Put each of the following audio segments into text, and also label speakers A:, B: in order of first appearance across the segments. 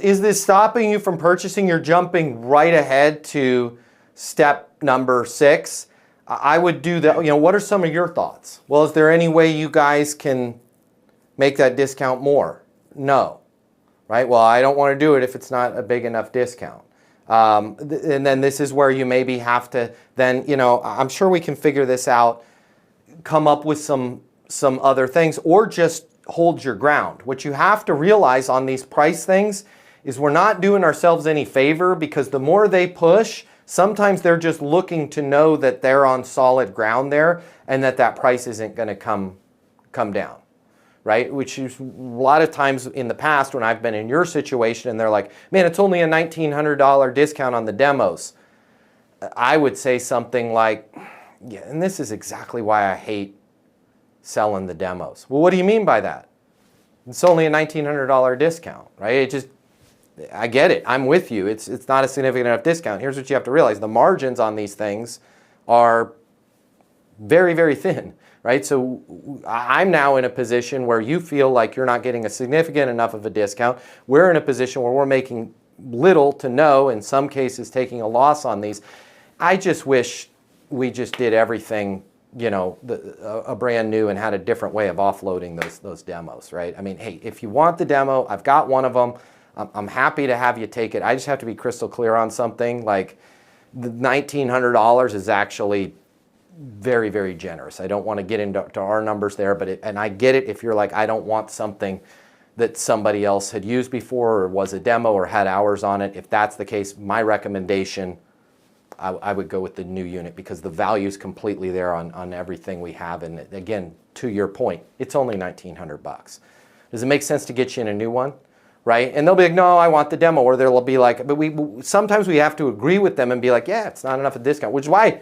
A: Is this stopping you from purchasing? You're jumping right ahead to step number 6. I would do that. What are some of your thoughts? Well, is there any way you guys can make that discount more? No. Right? Well, I don't want to do it if it's not a big enough discount. And then this is where you maybe have to then, I'm sure we can figure this out, come up with some other things, or just hold your ground. What you have to realize on these price things is we're not doing ourselves any favor, because the more they push, sometimes they're just looking to know that they're on solid ground there and that price isn't going to come down, right? Which is a lot of times in the past when I've been in your situation and they're like, man, it's only a $1,900 discount on the demos. I would say something like, yeah, and this is exactly why I hate selling the demos. Well, what do you mean by that? It's only a $1,900 discount, right? I get it. I'm with you. It's not a significant enough discount. Here's what you have to realize. The margins on these things are very, very thin, right? So I'm now in a position where you feel like you're not getting a significant enough of a discount. We're in a position where we're making little to no, in some cases taking a loss on these. I just wish we just did everything, a brand new, and had a different way of offloading those demos, right? I mean, hey, if you want the demo, I've got one of them. I'm happy to have you take it. I just have to be crystal clear on something. Like, the $1,900 is actually very, very generous. I don't want to get into our numbers there, and I get it if you're like, I don't want something that somebody else had used before or was a demo or had hours on it. If that's the case, my recommendation, I would go with the new unit, because the value is completely there on everything we have. And again, to your point, it's only $1,900. Does it make sense to get you in a new one? Right? And they'll be like, no, I want the demo. Or they'll be like, but sometimes we have to agree with them and be like, yeah, it's not enough of a discount, which is why,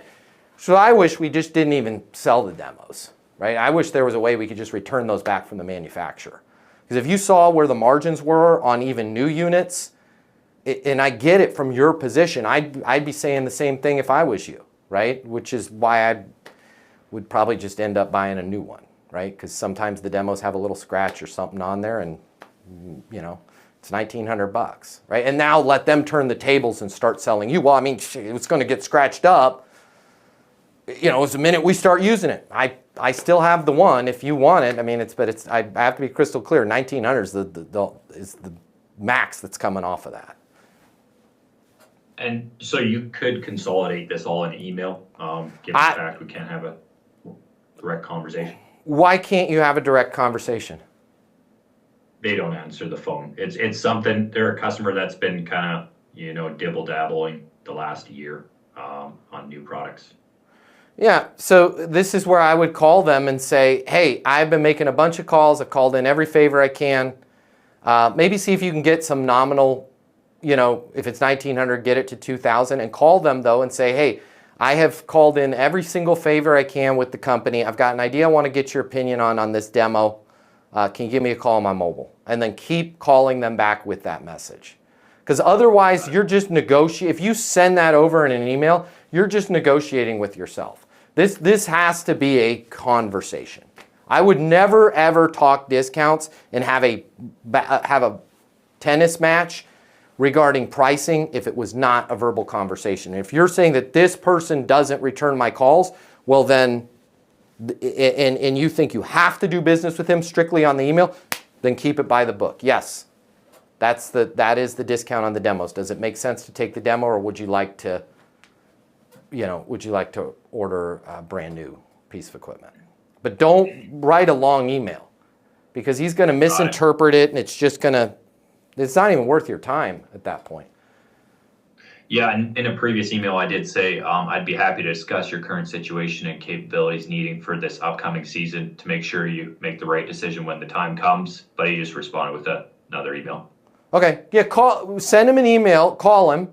A: so I wish we just didn't even sell the demos, right? I wish there was a way we could just return those back from the manufacturer. Because if you saw where the margins were on even new units, and I get it from your position, I'd be saying the same thing if I was you, right? Which is why I would probably just end up buying a new one, right? Because sometimes the demos have a little scratch or something on there, and it's $1,900, right? And now let them turn the tables and start selling you. Well, I mean, it's going to get scratched up. It's the minute we start using it. I still have the one if you want it. I mean, I have to be crystal clear. 1,900 is the max that's coming off of that.
B: And so you could consolidate this all in an email, given the fact we can't have a direct conversation.
A: Why can't you have a direct conversation?
B: They don't answer the phone. It's something, they're a customer that's been kind of, dibble-dabbling the last year on new products.
A: Yeah, so this is where I would call them and say, hey, I've been making a bunch of calls. I've called in every favor I can. Maybe see if you can get some nominal, if it's $1,900, get it to $2,000, and call them though and say, hey, I have called in every single favor I can with the company. I've got an idea I want to get your opinion on this demo. Can you give me a call on my mobile? And then keep calling them back with that message. Because otherwise, you're just negotiating. If you send that over in an email, you're just negotiating with yourself. This has to be a conversation. I would never, ever talk discounts and have a tennis match regarding pricing if it was not a verbal conversation. If you're saying that this person doesn't return my calls, well then, and you think you have to do business with him strictly on the email, then keep it by the book. Yes, that is the discount on the demos. Does it make sense to take the demo, or would you like to, order a brand new piece of equipment? But don't write a long email, because he's going to misinterpret it, and it's not even worth your time at that point.
B: Yeah, and in a previous email, I did say I'd be happy to discuss your current situation and capabilities needing for this upcoming season to make sure you make the right decision when the time comes. But he just responded with another email. Okay, yeah,
A: send him an email, call him,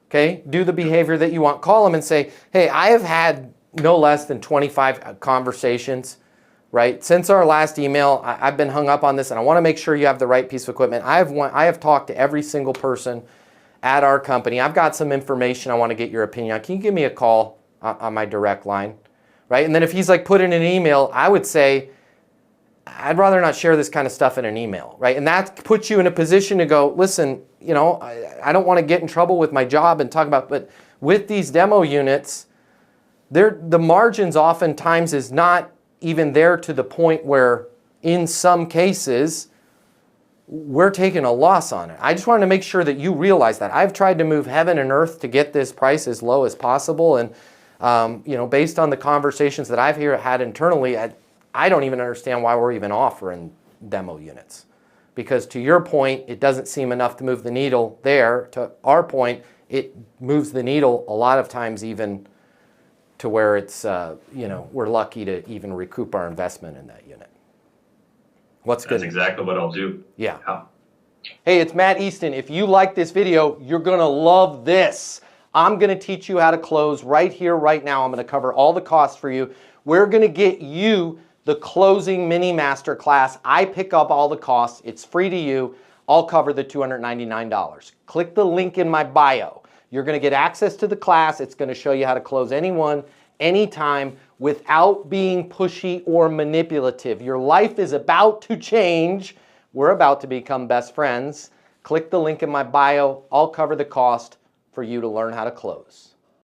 A: okay, do the behavior that you want. Call him and say, hey, I have had no less than 25 conversations, right? Since our last email, I've been hung up on this, and I want to make sure you have the right piece of equipment. I have talked to every single person at our company. I've got some information I want to get your opinion on. Can you give me a call on my direct line, right? And then if he's like, put in an email, I would say, I'd rather not share this kind of stuff in an email, right? And that puts you in a position to go, listen, you know, I don't want to get in trouble with my job and talk about, but with these demo units, the margins oftentimes is not even there to the point where in some cases we're taking a loss on it. I just wanted to make sure that you realize that. I've tried to move heaven and earth to get this price as low as possible, and you know, based on the conversations that I've had internally, I don't even understand why we're even offering demo units. Because to your point, it doesn't seem enough to move the needle there. To our point, it moves the needle a lot of times even to where it's, you know, we're lucky to even recoup our investment in that unit. What's good?
B: That's exactly what I'll do.
A: Yeah. Hey, it's Matt Easton. If you like this video, you're going to love this. I'm going to teach you how to close right here, right now. I'm going to cover all the costs for you. We're going to get you the closing mini master class. I pick up all the costs. It's free to you. I'll cover the $299. Click the link in my bio. You're going to get access to the class. It's going to show you how to close anyone, anytime, without being pushy or manipulative. Your life is about to change. We're about to become best friends. Click the link in my bio. I'll cover the cost for you to learn how to close.